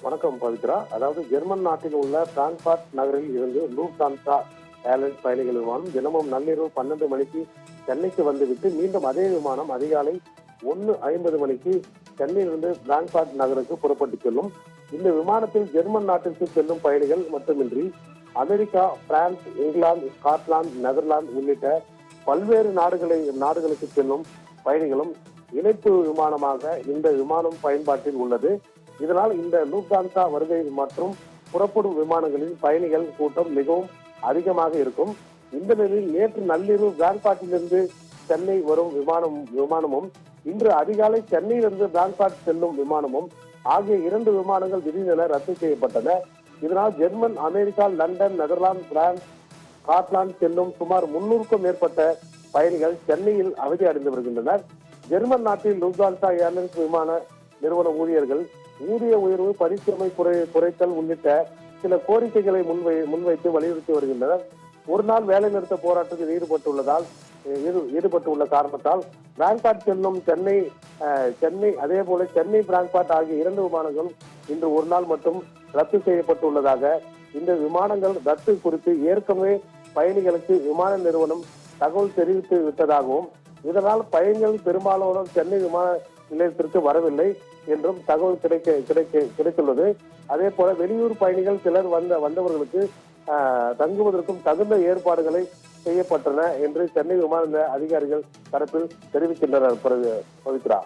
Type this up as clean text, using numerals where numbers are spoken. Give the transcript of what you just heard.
வணக்கம் பவித்ரா. அதாவது ஜெர்மன் நாட்டில் உள்ள பிராங்க்ஃபர்ட் நகரில் இருந்து லூப்டான்சா ஏர்லைன்ஸ் பயணிகள் விமானம் தினமும் நள்ளிரவு 12 மணிக்கு சென்னைக்கு வந்துவிட்டு மீண்டும் அதே விமானம் அதிகாலை 1:50 மணிக்கு சென்னையிலிருந்து பிராங்க்ஃபர்ட் நகருக்கு புறப்பட்டு செல்லும். இந்த விமானத்தில் ஜெர்மன் நாட்டிற்கு செல்லும் பயணிகள் மட்டுமின்றி America, France, England, Scotland, Netherlands உள்ளிட்ட பல்வேறு நாடுகளுக்கு செல்லும் பயணிகளும் இணைப்பு விமானமாக இந்த விமானம் பயன்பாட்டில் உள்ளது. இதனால் இந்த லூப்டான்சா வருகை மற்றும் புறப்படும் விமானங்களில் பயணிகள் கூட்டம் மிகவும் அதிகமாக இருக்கும். இந்த நிலையில் நேற்று நள்ளிரவு பிராங்க்ஃபர்ட்டிலிருந்து சென்னை வரும் விமானமும் இன்று அதிகாலை சென்னையிலிருந்து பிராங்க்ஃபர்ட் செல்லும் விமானமும் ஆகிய 2 விமானங்கள் திடீரென ரத்து செய்யப்பட்டன. இதனால் German, America, London, Netherlands, France, Scotland செல்லும் சுமார் 300க்கும் மேற்பட்ட பயணிகள் சென்னையில் அவதி அடைந்து வருகின்றனர். ஜெர்மன் நாட்டில் லூப்டான்சா ஏர்லைன்ஸ் விமான நிறுவன ஊழியர்கள் ஊதிய உயர்வு, பணிச்சுமை குறைத்தல் உள்ளிட்ட சில கோரிக்கைகளை முன்வைத்து வலியுறுத்தி வருகின்றனர். ஒரு நாள் வேலை நிறுத்த போராட்டத்தில் ஈடுபட்டுள்ள காரணத்தால் பிராங்க்ஃபர்ட் செல்லும் சென்னை அதே போல சென்னை பிராங்க்ஃபர்ட் ஆகிய 2 விமானங்கள் இன்று ஒரு நாள் மட்டும் ரத்து செய்யப்பட்டுள்ளதாக, இந்த விமானங்கள் ரத்து குறித்து ஏற்கனவே பயணிகளுக்கு விமான நிறுவனம் தகவல் தெரிவித்து விட்டதாகவும், இதனால் பயணிகள் பெரும்பாலானோர் சென்னை விமான நிலையத்திற்கு வரவில்லை என்றும் தகவல் கிடைத்துள்ளது. அதே போல வெளியூர் பயணிகள் சிலர் வந்தவர்களுக்கு தங்குவதற்கும் தகுந்த ஏற்பாடுகளை செய்யப்பட்டன என்று சென்னை விமான நிலைய அதிகாரிகள் தரப்பில் தெரிவிக்கின்றனர். பவித்ரா.